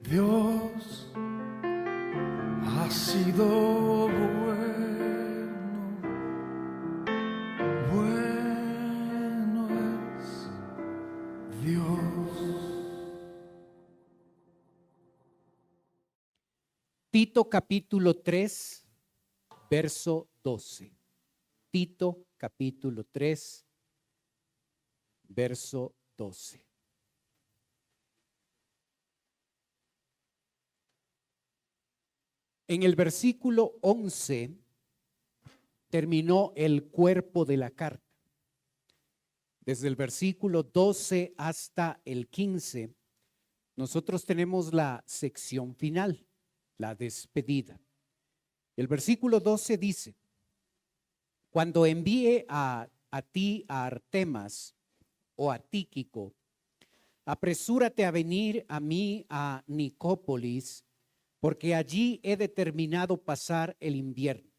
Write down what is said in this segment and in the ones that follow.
Dios ha sido bueno, bueno es Dios. Tito capítulo 3, verso 12. Tito capítulo 3, verso 12. En el versículo 11 terminó el cuerpo de la carta. Desde el versículo 12 hasta el 15, nosotros tenemos la sección final, la despedida. El versículo 12 dice: cuando envíe a ti a Artemas o a Tíquico, apresúrate a venir a mí a Nicópolis, porque allí he determinado pasar el invierno.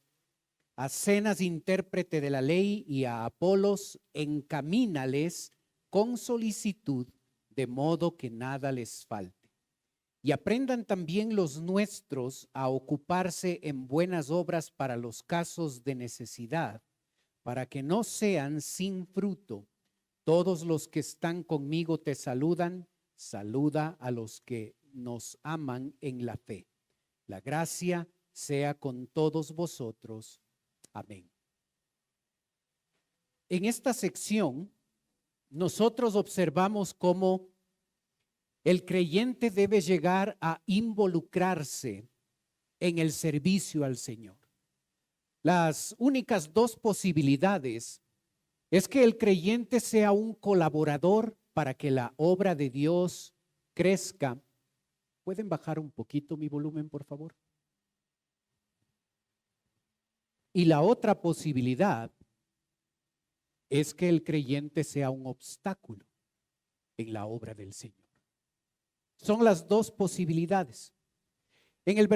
A Zenas, intérprete de la ley, y a Apolos encamínales con solicitud, de modo que nada les falte. Y aprendan también los nuestros a ocuparse en buenas obras para los casos de necesidad, para que no sean sin fruto. Todos los que están conmigo te saludan. Saluda a los que nos aman en la fe. La gracia sea con todos vosotros. Amén. En esta sección, nosotros observamos cómo el creyente debe llegar a involucrarse en el servicio al Señor. Las únicas dos posibilidades es que el creyente sea un colaborador para que la obra de Dios crezca. ¿Pueden bajar un poquito mi volumen, por favor? Y la otra posibilidad es que el creyente sea un obstáculo en la obra del Señor. Son las dos posibilidades. En los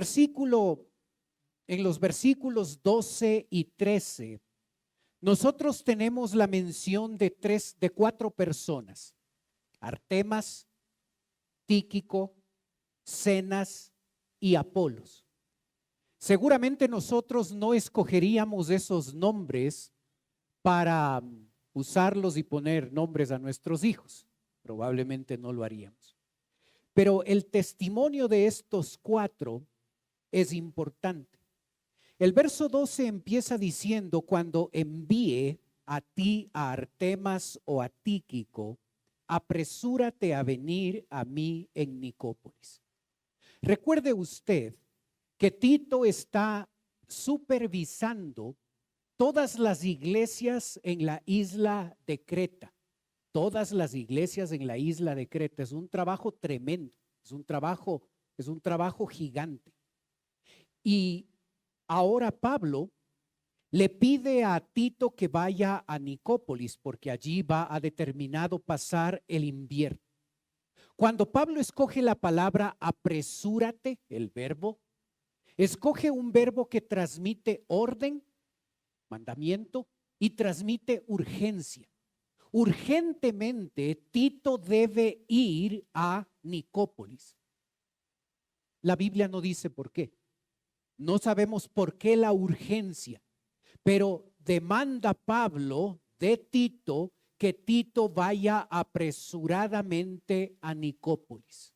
versículos 12 y 13, nosotros tenemos la mención de cuatro personas: Artemas, Tíquico, Zenas y Apolos. Seguramente nosotros no escogeríamos esos nombres para usarlos y poner nombres a nuestros hijos. Probablemente no lo haríamos. Pero el testimonio de estos cuatro es importante. El verso 12 empieza diciendo: cuando envíe a ti a Artemas o a Tíquico, apresúrate a venir a mí en Nicópolis. Recuerde usted que Tito está supervisando todas las iglesias en la isla de Creta. Todas las iglesias en la isla de Creta. Es un trabajo tremendo, es un trabajo gigante. Y ahora Pablo le pide a Tito que vaya a Nicópolis, porque allí va a determinado pasar el invierno. Cuando Pablo escoge la palabra apresúrate, el verbo, escoge un verbo que transmite orden, mandamiento, y transmite urgencia. Urgentemente Tito debe ir a Nicópolis. La Biblia no dice por qué. No sabemos por qué la urgencia, pero demanda Pablo de Tito que Tito vaya apresuradamente a Nicópolis.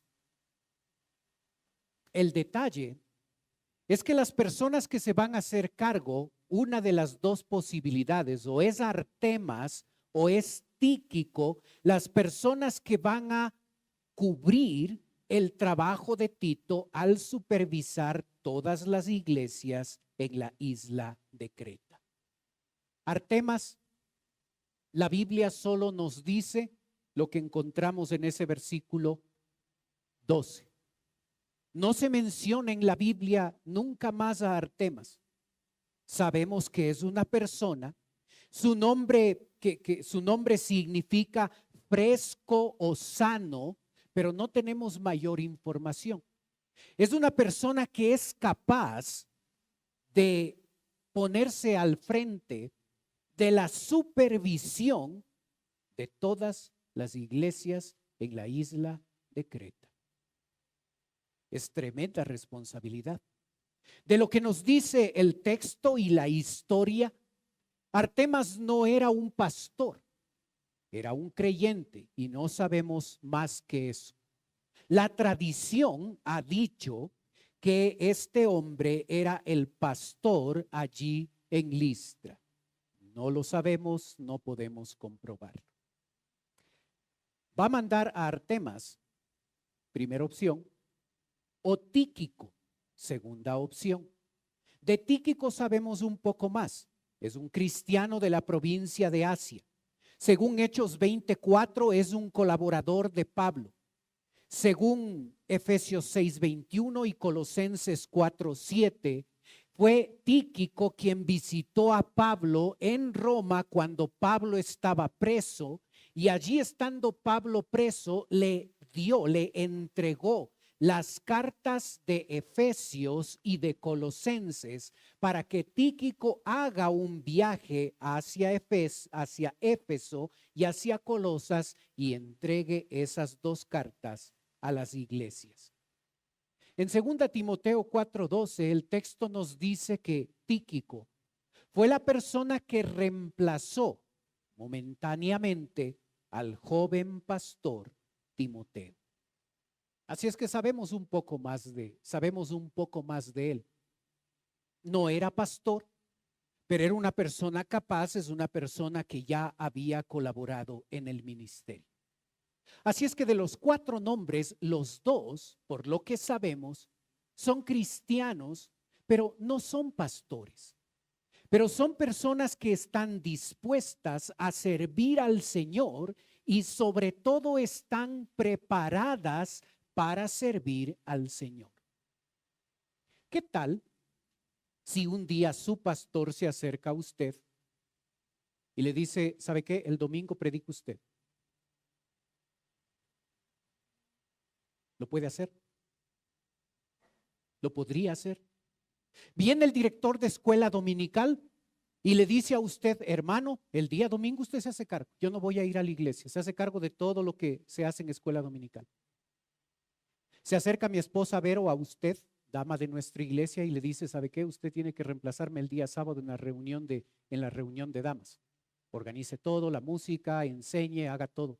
El detalle es que las personas que se van a hacer cargo, una de las dos posibilidades, o es Artemas o es Tíquico, las personas que van a cubrir el trabajo de Tito al supervisar todas las iglesias en la isla de Creta. Artemas, la Biblia solo nos dice lo que encontramos en ese versículo 12. No se menciona en la Biblia nunca más a Artemas. Sabemos que es una persona, su nombre significa fresco o sano, pero no tenemos mayor información. Es una persona que es capaz de ponerse al frente de la supervisión de todas las iglesias en la isla de Creta. Es tremenda responsabilidad. De lo que nos dice el texto y la historia, Artemas no era un pastor, era un creyente y no sabemos más que eso. La tradición ha dicho que este hombre era el pastor allí en Listra. No lo sabemos, no podemos comprobarlo. Va a mandar a Artemas, primera opción, o Tíquico, segunda opción. De Tíquico sabemos un poco más. Es un cristiano de la provincia de Asia. Según Hechos 24, es un colaborador de Pablo. Según Efesios 6:21 y Colosenses 4:7, fue Tíquico quien visitó a Pablo en Roma cuando Pablo estaba preso, y allí estando Pablo preso, le entregó las cartas de Efesios y de Colosenses para que Tíquico haga un viaje hacia Éfeso y hacia Colosas y entregue esas dos cartas a las iglesias. En 2 Timoteo 4:12 el texto nos dice que Tíquico fue la persona que reemplazó momentáneamente al joven pastor Timoteo. Así es que sabemos un poco más de él. No era pastor, pero era una persona capaz, es una persona que ya había colaborado en el ministerio. Así es que de los 4 nombres, los 2, por lo que sabemos, son cristianos, pero no son pastores. Pero son personas que están dispuestas a servir al Señor y sobre todo están preparadas para servir al Señor. ¿Qué tal si un día su pastor se acerca a usted y le dice, ¿sabe qué? El domingo predica usted. ¿Lo puede hacer? ¿Lo podría hacer? Viene el director de escuela dominical y le dice a usted, hermano, el día domingo usted se hace cargo. Yo no voy a ir a la iglesia, se hace cargo de todo lo que se hace en escuela dominical. Se acerca mi esposa Vero a usted, dama de nuestra iglesia, y le dice, ¿sabe qué? Usted tiene que reemplazarme el día sábado en la reunión de damas. Organice todo, la música, enseñe, haga todo.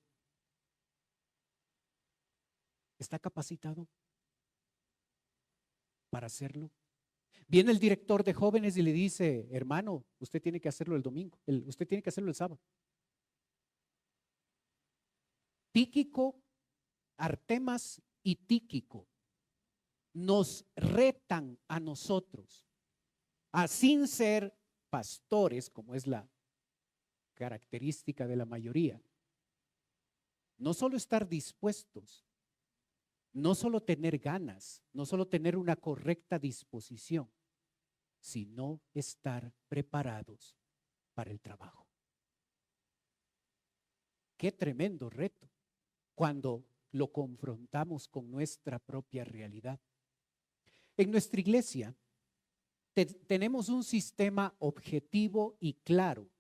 ¿Está capacitado para hacerlo? Viene el director de jóvenes y le dice, hermano, usted tiene que hacerlo el domingo, usted tiene que hacerlo el sábado. Tíquico, Artemas y Tíquico nos retan a nosotros a, sin ser pastores, como es la característica de la mayoría, no solo estar dispuestos, no solo tener ganas, no solo tener una correcta disposición, sino estar preparados para el trabajo. Qué tremendo reto cuando lo confrontamos con nuestra propia realidad. En nuestra iglesia tenemos un sistema objetivo y claro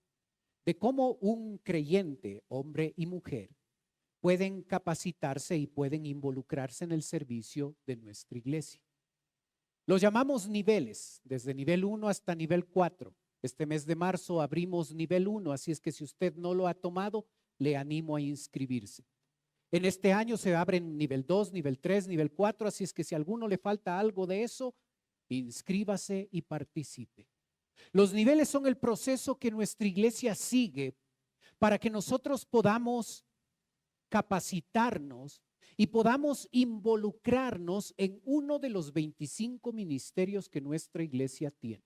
de cómo un creyente, hombre y mujer, pueden capacitarse y pueden involucrarse en el servicio de nuestra iglesia. Los llamamos niveles, desde nivel 1 hasta nivel 4. Este mes de marzo abrimos nivel 1, así es que si usted no lo ha tomado, le animo a inscribirse. En este año se abren nivel 2, nivel 3, nivel 4, así es que si a alguno le falta algo de eso, inscríbase y participe. Los niveles son el proceso que nuestra iglesia sigue para que nosotros podamos capacitarnos y podamos involucrarnos en uno de los 25 ministerios que nuestra iglesia tiene.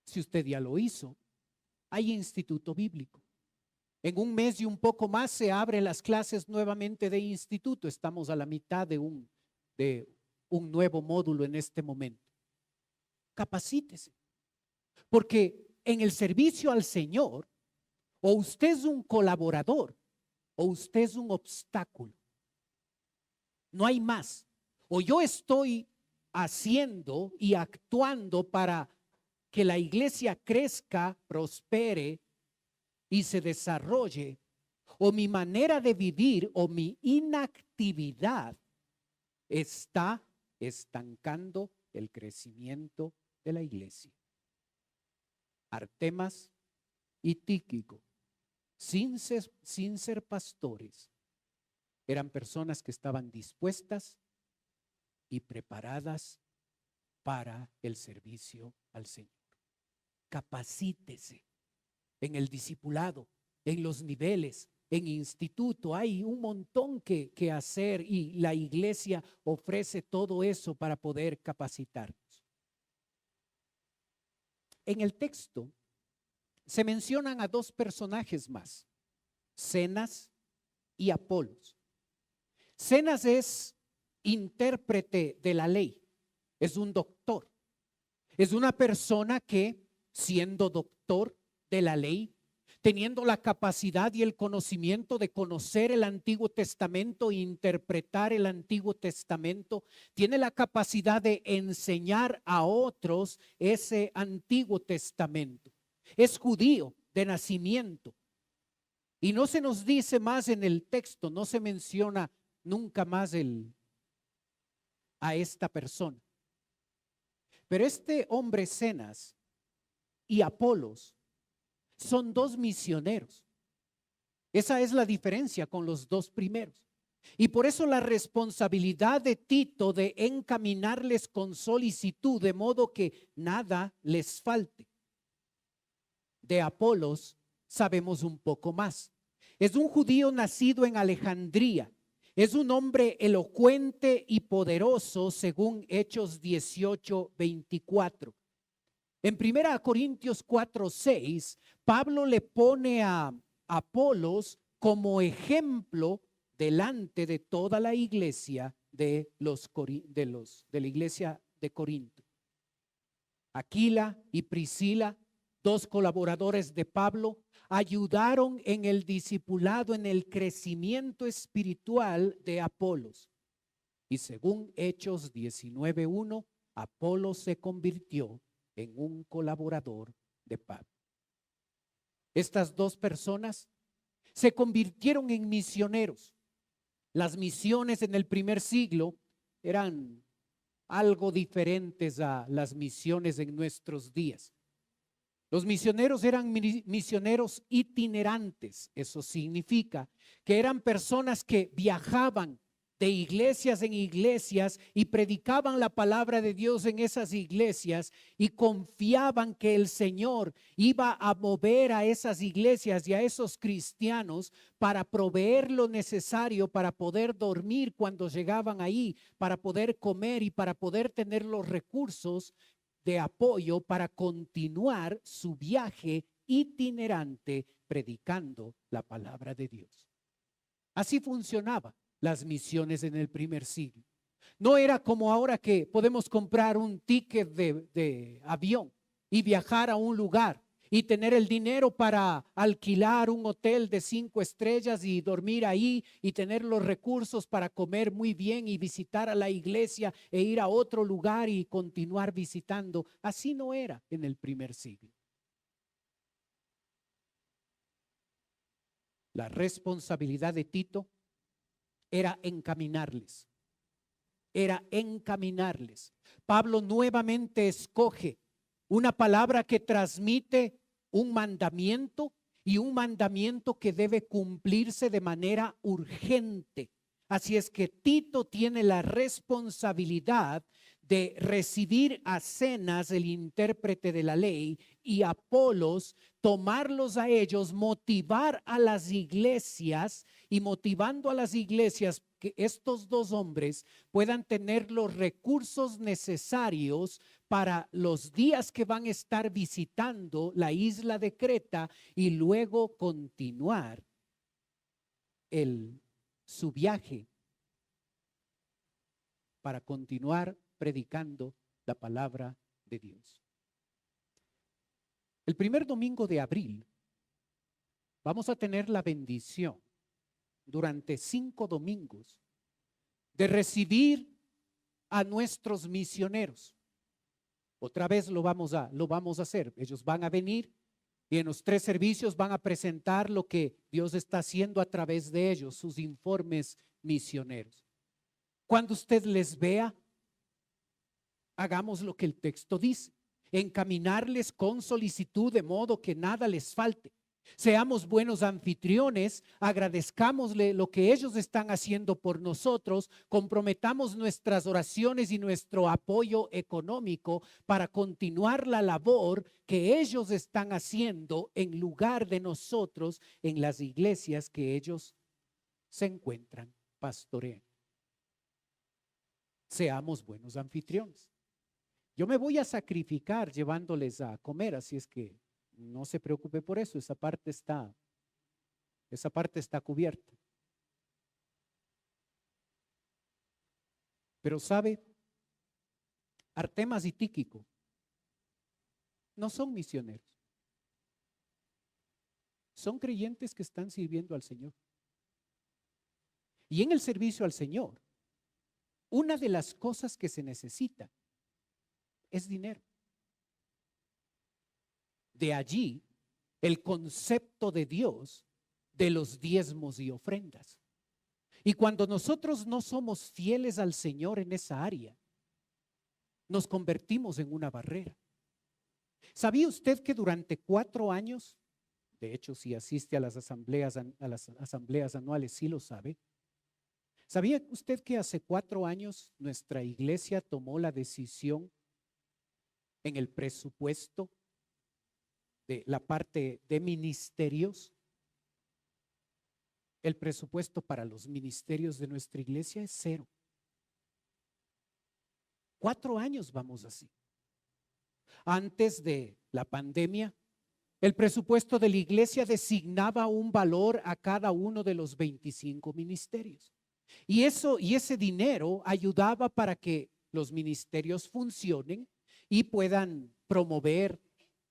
Si usted ya lo hizo, hay instituto bíblico. En un mes y un poco más se abren las clases nuevamente de instituto. Estamos a la mitad de un nuevo módulo en este momento. Capacítese, porque en el servicio al Señor, o usted es un colaborador o usted es un obstáculo. No hay más. O yo estoy haciendo y actuando para que la iglesia crezca, prospere y se desarrolle, o mi manera de vivir o mi inactividad está estancando el crecimiento de la iglesia. Artemas y Tíquico, sin ser pastores, eran personas que estaban dispuestas y preparadas para el servicio al Señor. Capacítese en el discipulado, en los niveles, en instituto. Hay un montón que hacer y la iglesia ofrece todo eso para poder capacitarnos. En el texto se mencionan a dos personajes más, Zenas y Apolos. Zenas es intérprete de la ley, es un doctor, es una persona que, siendo doctor de la ley, teniendo la capacidad y el conocimiento de conocer el Antiguo Testamento e interpretar el Antiguo Testamento, tiene la capacidad de enseñar a otros ese Antiguo Testamento. Es judío de nacimiento y no se nos dice más en el texto, no se menciona nunca más a esta persona. Pero este hombre Zenas y Apolos son dos misioneros. Esa es la diferencia con los dos primeros. Y por eso la responsabilidad de Tito de encaminarles con solicitud, de modo que nada les falte. De Apolos sabemos un poco más. Es un judío nacido en Alejandría. Es un hombre elocuente y poderoso según Hechos 18:24. En 1 Corintios 4:6, Pablo le pone a Apolos como ejemplo delante de toda la iglesia de la iglesia de Corinto. Aquila y Priscila, dos colaboradores de Pablo, ayudaron en el discipulado, en el crecimiento espiritual de Apolos. Y según Hechos 19:1, Apolos se convirtió en un colaborador de Pablo. Estas dos personas se convirtieron en misioneros. Las misiones en el primer siglo eran algo diferentes a las misiones en nuestros días. Los misioneros eran misioneros itinerantes. Eso significa que eran personas que viajaban de iglesias en iglesias y predicaban la palabra de Dios en esas iglesias y confiaban que el Señor iba a mover a esas iglesias y a esos cristianos para proveer lo necesario para poder dormir cuando llegaban ahí, para poder comer y para poder tener los recursos de apoyo para continuar su viaje itinerante predicando la palabra de Dios. Así funcionaba las misiones en el primer siglo. No era como ahora que podemos comprar un ticket de avión y viajar a un lugar y tener el dinero para alquilar un hotel de 5 estrellas y dormir ahí y tener los recursos para comer muy bien y visitar a la iglesia e ir a otro lugar y continuar visitando. Así no era en el primer siglo. La responsabilidad de Tito era encaminarles. Pablo nuevamente escoge una palabra que transmite un mandamiento y un mandamiento que debe cumplirse de manera urgente. Así es que Tito tiene la responsabilidad de recibir a Zenas, el intérprete de la ley, y a Apolos, tomarlos a ellos, motivar a las iglesias y motivando a las iglesias que estos dos hombres puedan tener los recursos necesarios para los días que van a estar visitando la isla de Creta y luego continuar su viaje para continuar predicando la palabra de Dios. El primer domingo de abril vamos a tener la bendición durante 5 domingos de recibir a nuestros misioneros. Otra vez lo vamos a hacer. Ellos van a venir Y en los 3 servicios van a presentar lo que Dios está haciendo a través de ellos, sus informes misioneros. Cuando usted les vea, hagamos lo que el texto dice, encaminarles con solicitud de modo que nada les falte. Seamos buenos anfitriones, agradezcámosle lo que ellos están haciendo por nosotros, comprometamos nuestras oraciones y nuestro apoyo económico para continuar la labor que ellos están haciendo en lugar de nosotros en las iglesias que ellos se encuentran pastoreando. Seamos buenos anfitriones. Yo me voy a sacrificar llevándoles a comer, así es que no se preocupe por eso, esa parte está cubierta. Pero sabe, Artemas y Tíquico no son misioneros. Son creyentes que están sirviendo al Señor. Y en el servicio al Señor, una de las cosas que se necesita es dinero. De allí el concepto de Dios de los diezmos y ofrendas. Y cuando nosotros no somos fieles al Señor en esa área, nos convertimos en una barrera. ¿Sabía usted que durante 4 años, de hecho si asiste a las asambleas anuales sí lo sabe, ¿sabía usted que hace 4 años nuestra iglesia tomó la decisión en el presupuesto de la parte de ministerios? El presupuesto para los ministerios de nuestra iglesia es 0. 4 años vamos así. Antes de la pandemia, el presupuesto de la iglesia designaba un valor a cada uno de los 25 ministerios. Y ese dinero ayudaba para que los ministerios funcionen y puedan promover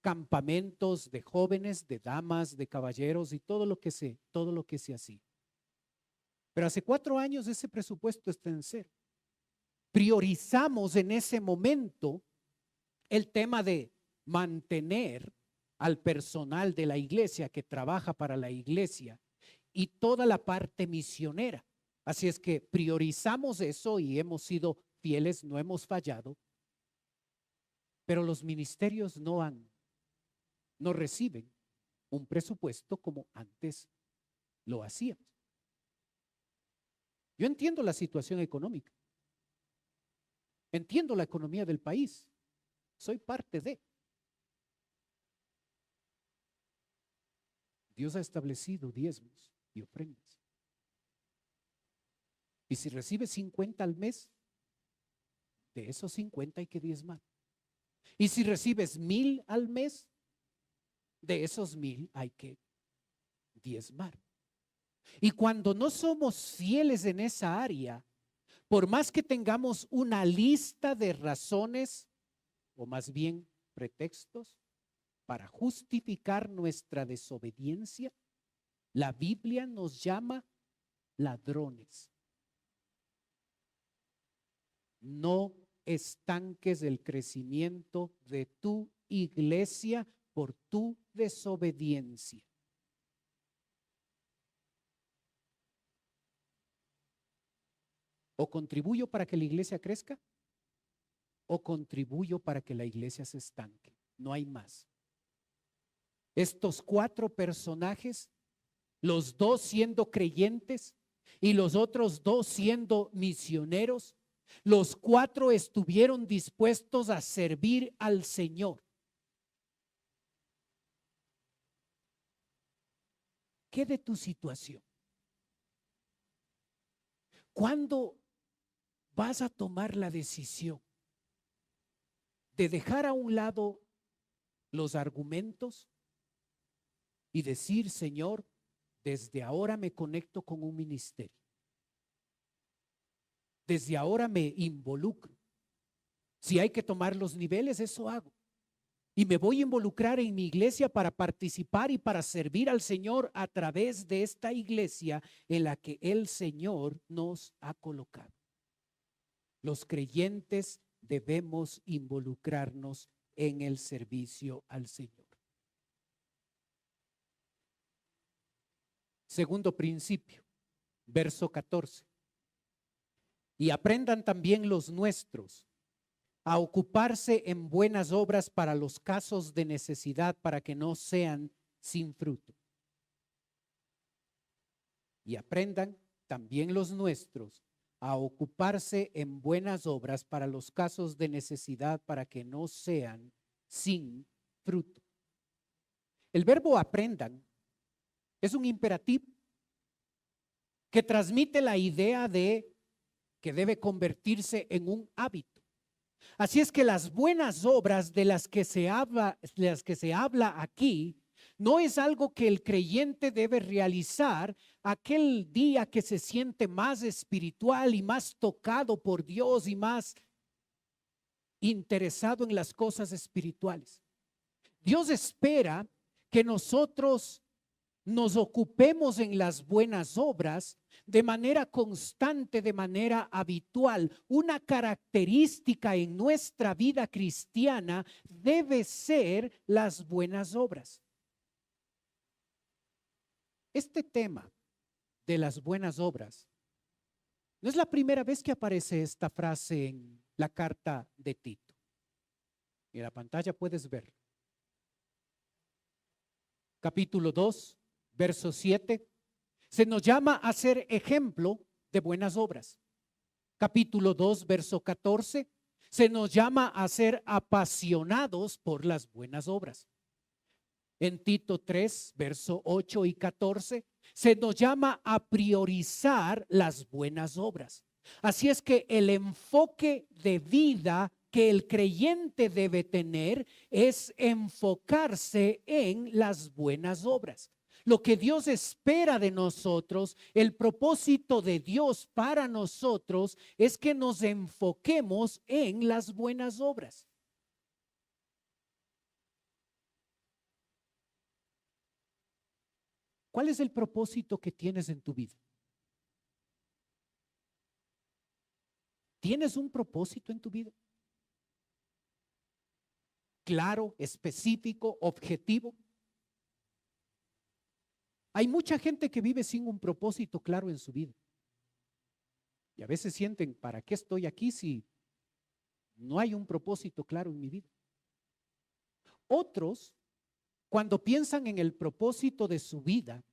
campamentos de jóvenes, de damas, de caballeros y todo lo que se hacía. Pero hace 4 años ese presupuesto está en 0. Priorizamos en ese momento el tema de mantener al personal de la iglesia que trabaja para la iglesia y toda la parte misionera. Así es que priorizamos eso y hemos sido fieles, no hemos fallado. Pero los ministerios no reciben un presupuesto como antes lo hacíamos. Yo entiendo la situación económica. Entiendo la economía del país. Soy parte de. Dios ha establecido diezmos y ofrendas. Y si recibes 50 al mes, de esos 50 hay que diezmar. Y si recibes 1000 al mes, de esos 1000 hay que diezmar. Y cuando no somos fieles en esa área, por más que tengamos una lista de razones, o más bien pretextos, para justificar nuestra desobediencia, la Biblia nos llama ladrones. No estanques el crecimiento de tu iglesia por tu desobediencia. O contribuyo para que la iglesia crezca, o contribuyo para que la iglesia se estanque. No hay más. Estos 4 personajes, los 2 siendo creyentes y los otros 2 siendo misioneros, los 4 estuvieron dispuestos a servir al Señor. ¿Qué de tu situación? ¿Cuándo vas a tomar la decisión de dejar a un lado los argumentos y decir, Señor, desde ahora me conecto con un ministerio? Desde ahora me involucro. Si hay que tomar los niveles, eso hago. Y me voy a involucrar en mi iglesia para participar y para servir al Señor a través de esta iglesia en la que el Señor nos ha colocado. Los creyentes debemos involucrarnos en el servicio al Señor. Segundo principio, verso 14. Y aprendan también los nuestros a ocuparse en buenas obras para los casos de necesidad, para que no sean sin fruto. Y aprendan también los nuestros a ocuparse en buenas obras para los casos de necesidad, para que no sean sin fruto. El verbo aprendan es un imperativo que transmite la idea de que debe convertirse en un hábito. Así es que las buenas obras de las que se habla aquí no es algo que el creyente debe realizar aquel día que se siente más espiritual y más tocado por Dios y más interesado en las cosas espirituales. Dios espera que nosotros nos ocupemos en las buenas obras de manera constante, de manera habitual. Una característica en nuestra vida cristiana debe ser las buenas obras. Este tema de las buenas obras no es la primera vez que aparece esta frase en la carta de Tito. En la pantalla puedes ver. Capítulo 2, verso 7. Se nos llama a ser ejemplo de buenas obras. Capítulo 2, verso 14. Se nos llama a ser apasionados por las buenas obras. En Tito 3, verso 8 y 14, se nos llama a priorizar las buenas obras. Así es que el enfoque de vida que el creyente debe tener es enfocarse en las buenas obras. Lo que Dios espera de nosotros, el propósito de Dios para nosotros es que nos enfoquemos en las buenas obras. ¿Cuál es el propósito que tienes en tu vida? ¿Tienes un propósito en tu vida? Claro, específico, objetivo. Hay mucha gente que vive sin un propósito claro en su vida. Y a veces sienten, ¿para qué estoy aquí si no hay un propósito claro en mi vida? Otros, cuando piensan en el propósito de su vida,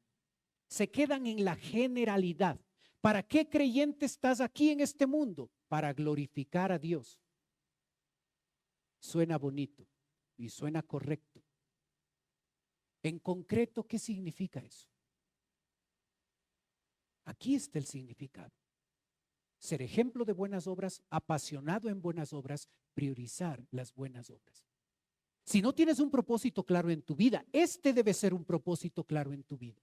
se quedan en la generalidad. ¿Para qué creyente estás aquí en este mundo? Para glorificar a Dios. Suena bonito y suena correcto. En concreto, ¿qué significa eso? Aquí está el significado. Ser ejemplo de buenas obras, apasionado en buenas obras, priorizar las buenas obras. Si no tienes un propósito claro en tu vida, este debe ser un propósito claro en tu vida.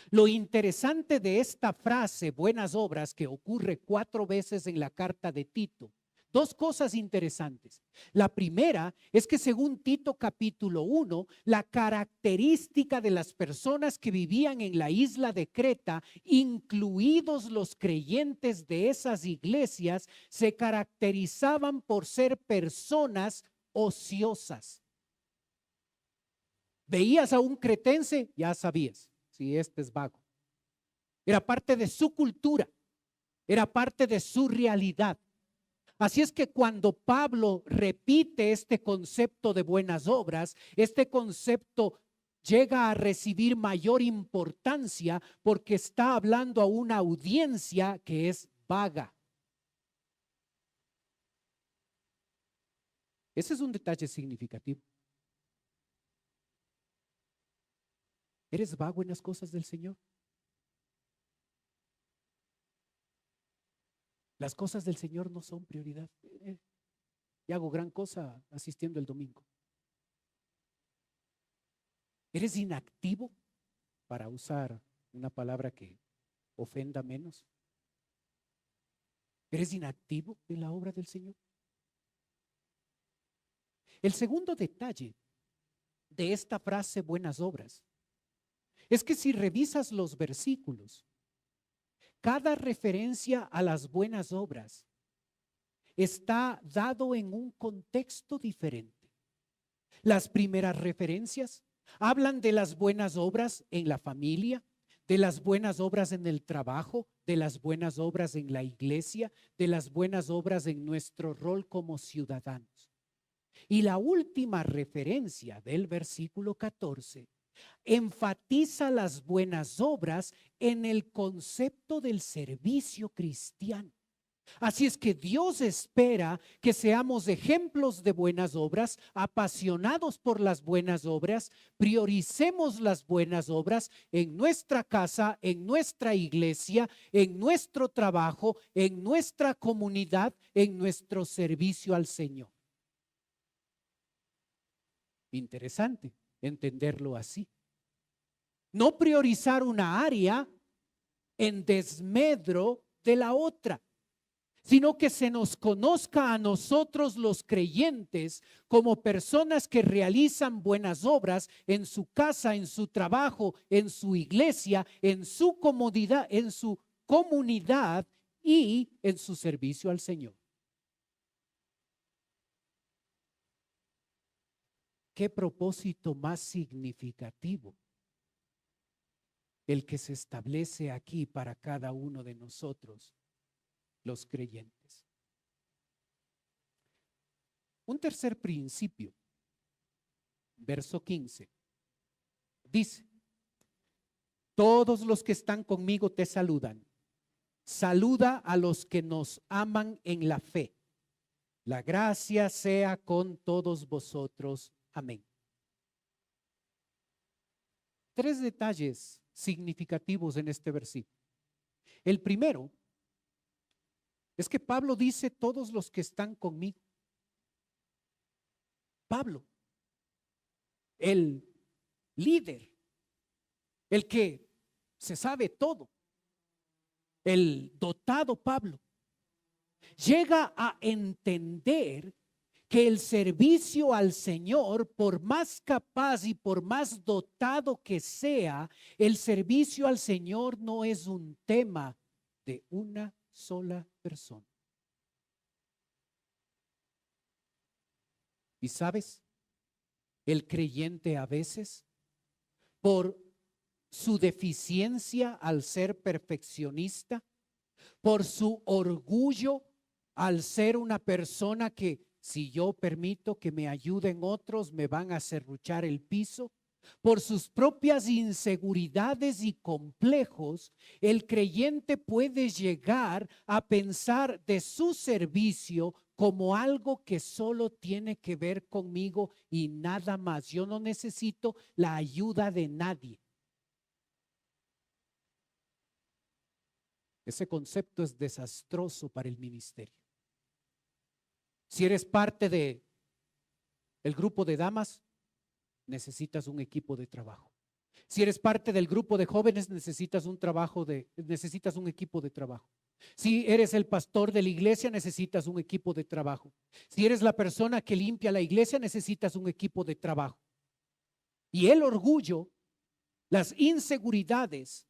Lo interesante de esta frase, buenas obras, que ocurre 4 veces en la carta de Tito, 2 cosas interesantes. La primera es que según Tito capítulo 1, la característica de las personas que vivían en la isla de Creta, incluidos los creyentes de esas iglesias, se caracterizaban por ser personas ociosas. Veías a un cretense, ya sabías, si este es vago. Era parte de su cultura, era parte de su realidad. Así es que cuando Pablo repite este concepto de buenas obras, este concepto llega a recibir mayor importancia porque está hablando a una audiencia que es vaga. Ese es un detalle significativo. ¿Eres vago en las cosas del Señor? Las cosas del Señor no son prioridad. Y hago gran cosa asistiendo el domingo. ¿Eres inactivo? Para usar una palabra que ofenda menos. ¿Eres inactivo en la obra del Señor? El segundo detalle de esta frase buenas obras es que si revisas los versículos, cada referencia a las buenas obras está dado en un contexto diferente. Las primeras referencias hablan de las buenas obras en la familia, de las buenas obras en el trabajo, de las buenas obras en la iglesia, de las buenas obras en nuestro rol como ciudadanos. Y la última referencia del versículo 14 enfatiza las buenas obras en el concepto del servicio cristiano. Así es que Dios espera que seamos ejemplos de buenas obras, apasionados por las buenas obras, prioricemos las buenas obras en nuestra casa, en nuestra iglesia, en nuestro trabajo, en nuestra comunidad, en nuestro servicio al Señor. Interesante entenderlo así. No priorizar una área en desmedro de la otra, sino que se nos conozca a nosotros los creyentes como personas que realizan buenas obras en su casa, en su trabajo, en su iglesia, en su comunidad y en su servicio al Señor. ¿Qué propósito más significativo el que se establece aquí para cada uno de nosotros, los creyentes? Un tercer principio, verso 15, dice: todos los que están conmigo te saludan. Saluda a los que nos aman en la fe. La gracia sea con todos vosotros. Amén. Tres detalles significativos en este versículo. El primero es que Pablo dice: todos los que están conmigo. Pablo, el líder, el que se sabe todo, el dotado Pablo, llega a entender que el servicio al Señor, por más capaz y por más dotado que sea, el servicio al Señor no es un tema de una sola persona. Y sabes, el creyente a veces, por su deficiencia al ser perfeccionista, por su orgullo al ser una persona que, si yo permito que me ayuden otros, me van a serruchar el piso, por sus propias inseguridades y complejos, el creyente puede llegar a pensar de su servicio como algo que solo tiene que ver conmigo y nada más. Yo no necesito la ayuda de nadie. Ese concepto es desastroso para el ministerio. Si eres parte de el grupo de damas, necesitas un equipo de trabajo. Si eres parte del grupo de jóvenes, necesitas un equipo de trabajo. Si eres el pastor de la iglesia, necesitas un equipo de trabajo. Si eres la persona que limpia la iglesia, necesitas un equipo de trabajo. Y el orgullo, las inseguridades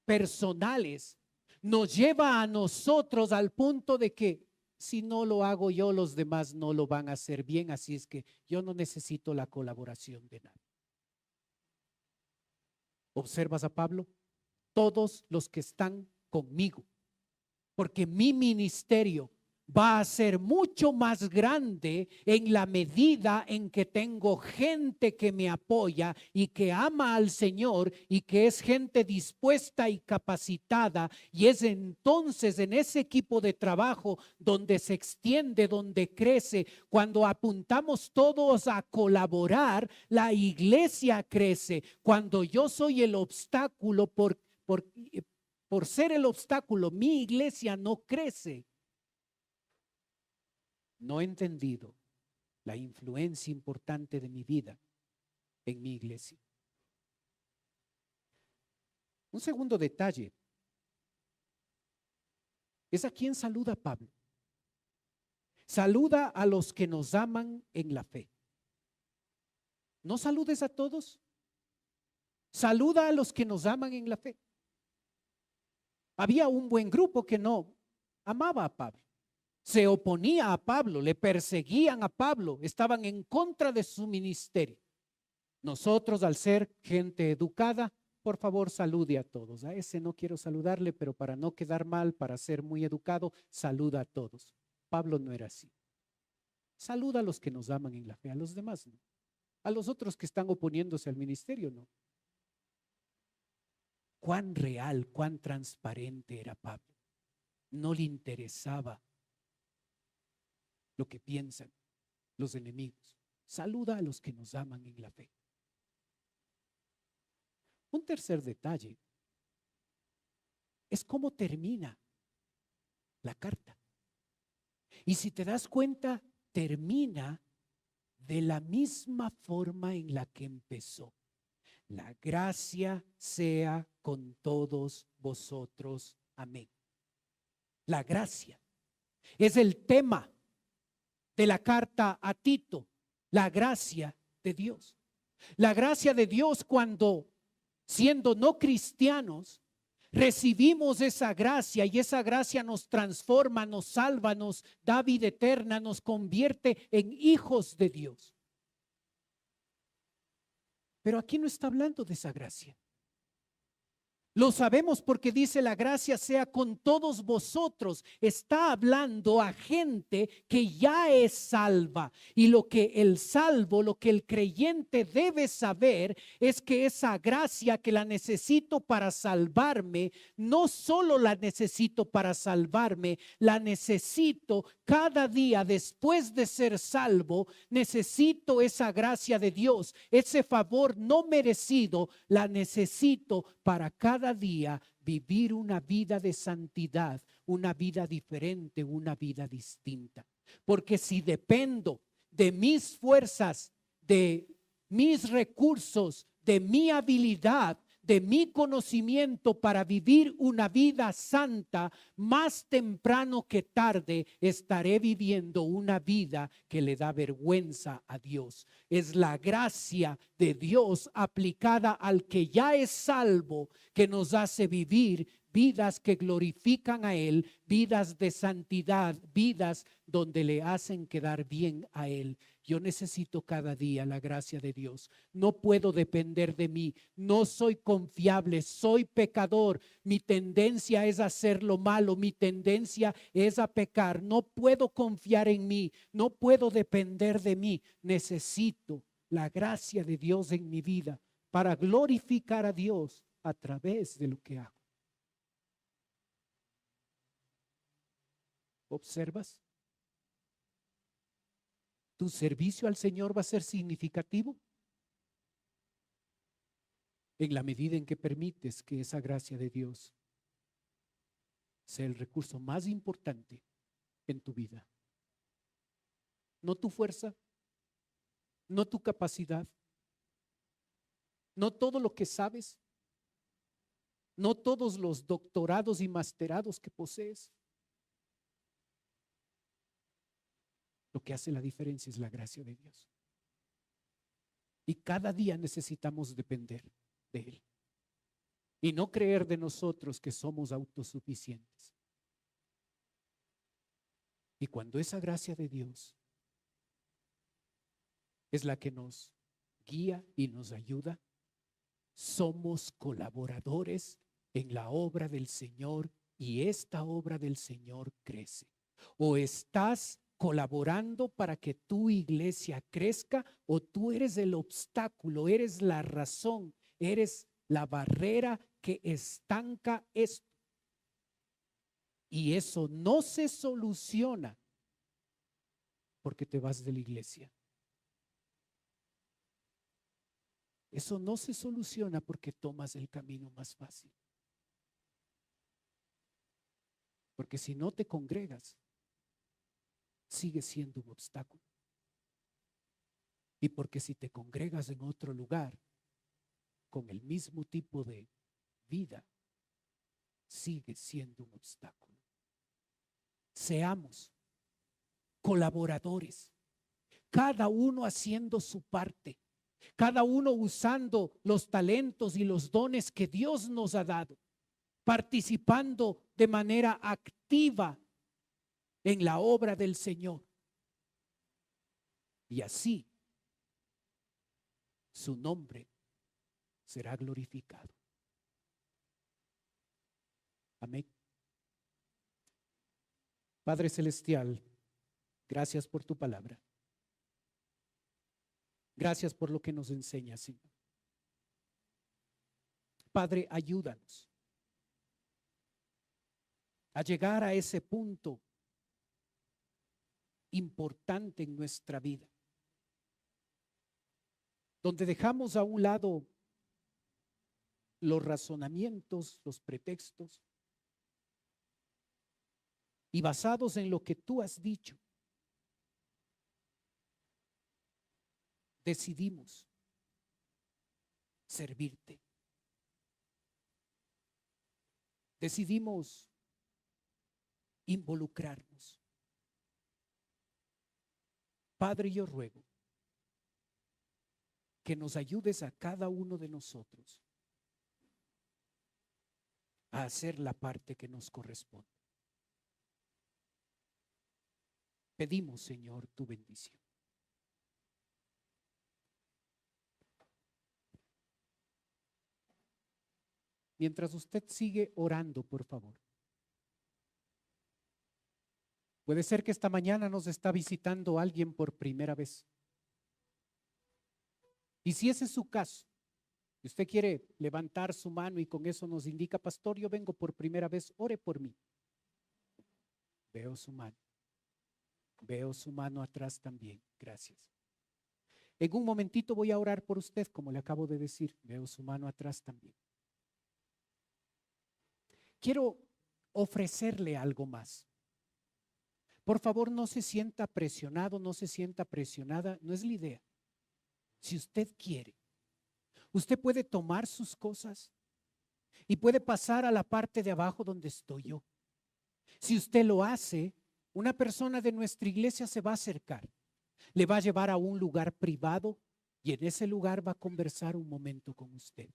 personales, nos lleva a nosotros al punto de que si no lo hago yo, los demás no lo van a hacer bien, así es que yo no necesito la colaboración de nadie. ¿Observas a Pablo? Todos los que están conmigo, porque mi ministerio va a ser mucho más grande en la medida en que tengo gente que me apoya y que ama al Señor y que es gente dispuesta y capacitada, y es entonces en ese equipo de trabajo donde se extiende, donde crece. Cuando apuntamos todos a colaborar, la iglesia crece. Cuando yo soy el obstáculo por ser el obstáculo, mi iglesia no crece. No he entendido la influencia importante de mi vida en mi iglesia. Un segundo detalle es a quién saluda Pablo. Saluda a los que nos aman en la fe. No saludes a todos. Saluda a los que nos aman en la fe. Había un buen grupo que no amaba a Pablo. Se oponía a Pablo, le perseguían a Pablo, estaban en contra de su ministerio. Nosotros, al ser gente educada, por favor, salude a todos. A ese no quiero saludarle, pero para no quedar mal, para ser muy educado, saluda a todos. Pablo no era así. Saluda a los que nos aman en la fe, a los demás no. A los otros que están oponiéndose al ministerio no. Cuán real, cuán transparente era Pablo. No le interesaba lo que piensan los enemigos. Saluda a los que nos aman en la fe. Un tercer detalle es cómo termina la carta. Y si te das cuenta, termina de la misma forma en la que empezó. La gracia sea con todos vosotros. Amén. La gracia es el tema de la carta a Tito. La gracia de Dios. La gracia de Dios cuando, siendo no cristianos, recibimos esa gracia y esa gracia nos transforma, nos salva, nos da vida eterna, nos convierte en hijos de Dios. Pero aquí no está hablando de esa gracia. Lo sabemos porque dice la gracia sea con todos vosotros. Está hablando a gente que ya es salva. Y lo que el salvo, lo que el creyente debe saber es que esa gracia que la necesito para salvarme, no solo la necesito para salvarme, la necesito cada día después de ser salvo. Necesito esa gracia de Dios, ese favor no merecido, la necesito para cada día vivir una vida de santidad, una vida diferente, una vida distinta. Porque si dependo de mis fuerzas, de mis recursos, de mi habilidad, de mi conocimiento para vivir una vida santa, más temprano que tarde estaré viviendo una vida que le da vergüenza a Dios. Es la gracia de Dios aplicada al que ya es salvo que nos hace vivir vidas que glorifican a Él, vidas de santidad, vidas donde le hacen quedar bien a Él. Yo necesito cada día la gracia de Dios. No puedo depender de mí. No soy confiable, soy pecador. Mi tendencia es a hacer lo malo. Mi tendencia es a pecar. No puedo confiar en mí. No puedo depender de mí. Necesito la gracia de Dios en mi vida para glorificar a Dios a través de lo que hago. ¿Observas? ¿Tu servicio al Señor va a ser significativo? En la medida en que permites que esa gracia de Dios sea el recurso más importante en tu vida. No tu fuerza, no tu capacidad, no todo lo que sabes, no todos los doctorados y masterados que posees. Lo que hace la diferencia es la gracia de Dios. Y cada día necesitamos depender de Él. Y no creer de nosotros que somos autosuficientes. Y cuando esa gracia de Dios es la que nos guía y nos ayuda, somos colaboradores en la obra del Señor y esta obra del Señor crece. O estás colaborando para que tu iglesia crezca o tú eres el obstáculo, eres la razón, eres la barrera que estanca esto. Y eso no se soluciona porque te vas de la iglesia. Eso no se soluciona porque tomas el camino más fácil. Porque si no te congregas, sigue siendo un obstáculo. Y porque si te congregas en otro lugar con el mismo tipo de vida, sigue siendo un obstáculo. Seamos colaboradores, cada uno haciendo su parte, cada uno usando los talentos y los dones que Dios nos ha dado, participando de manera activa en la obra del Señor. Y así su nombre será glorificado. Amén. Padre Celestial, gracias por tu palabra. Gracias por lo que nos enseñas, Señor. Padre, ayúdanos a llegar a ese punto importante en nuestra vida, donde dejamos a un lado los razonamientos, los pretextos, y basados en lo que tú has dicho, decidimos servirte. Decidimos involucrarnos. Padre, yo ruego que nos ayudes a cada uno de nosotros a hacer la parte que nos corresponde. Pedimos, Señor, tu bendición. Mientras usted sigue orando, por favor. Puede ser que esta mañana nos está visitando alguien por primera vez. Y si ese es su caso, y usted quiere levantar su mano y con eso nos indica, pastor, yo vengo por primera vez, ore por mí. Veo su mano. Veo su mano atrás también. Gracias. En un momentito voy a orar por usted, como le acabo de decir. Veo su mano atrás también. Quiero ofrecerle algo más. Por favor, no se sienta presionado, no se sienta presionada. No es la idea. Si usted quiere, usted puede tomar sus cosas y puede pasar a la parte de abajo donde estoy yo. Si usted lo hace, una persona de nuestra iglesia se va a acercar, le va a llevar a un lugar privado y en ese lugar va a conversar un momento con usted.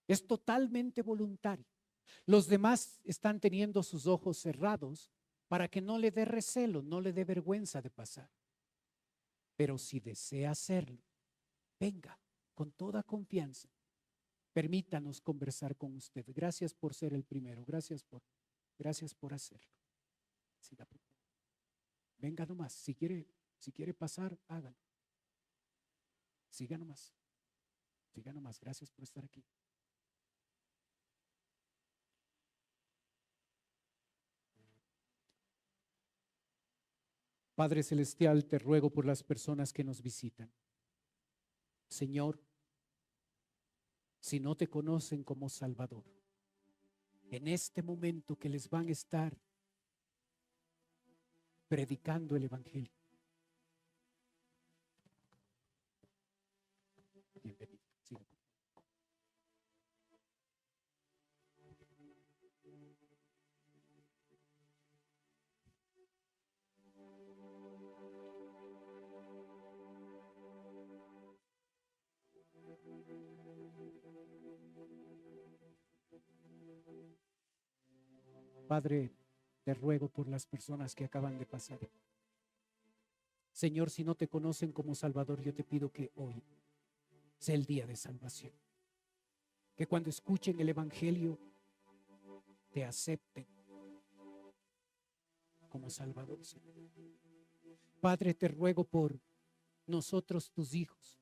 Es totalmente voluntario. Los demás están teniendo sus ojos cerrados para que no le dé recelo, no le dé vergüenza de pasar. Pero si desea hacerlo, venga con toda confianza. Permítanos conversar con usted. Gracias por ser el primero. Gracias por hacerlo. Siga, por favor. Venga nomás. Si quiere pasar, hágalo. Siga nomás. Siga nomás. Gracias por estar aquí. Padre Celestial, te ruego por las personas que nos visitan. Señor, si no te conocen como Salvador, en este momento que les van a estar predicando el Evangelio. Bienvenido. Siga. Padre, te ruego por las personas que acaban de pasar. Señor, si no te conocen como Salvador, yo te pido que hoy sea el día de salvación. Que cuando escuchen el Evangelio, te acepten como Salvador, Señor. Padre, te ruego por nosotros, tus hijos.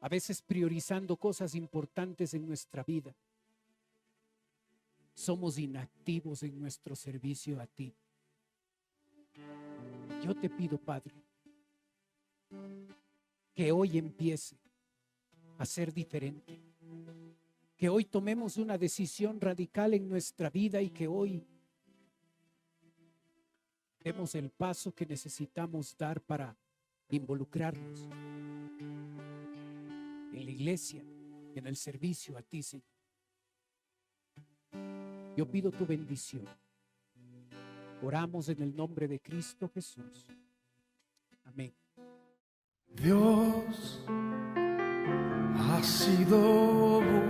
A veces priorizando cosas importantes en nuestra vida, somos inactivos en nuestro servicio a ti. Yo te pido, Padre, que hoy empiece a ser diferente. Que hoy tomemos una decisión radical en nuestra vida y que hoy demos el paso que necesitamos dar para involucrarnos en la iglesia, en el servicio a ti, Señor. Yo pido tu bendición. Oramos en el nombre de Cristo Jesús. Amén. Dios ha sido bueno.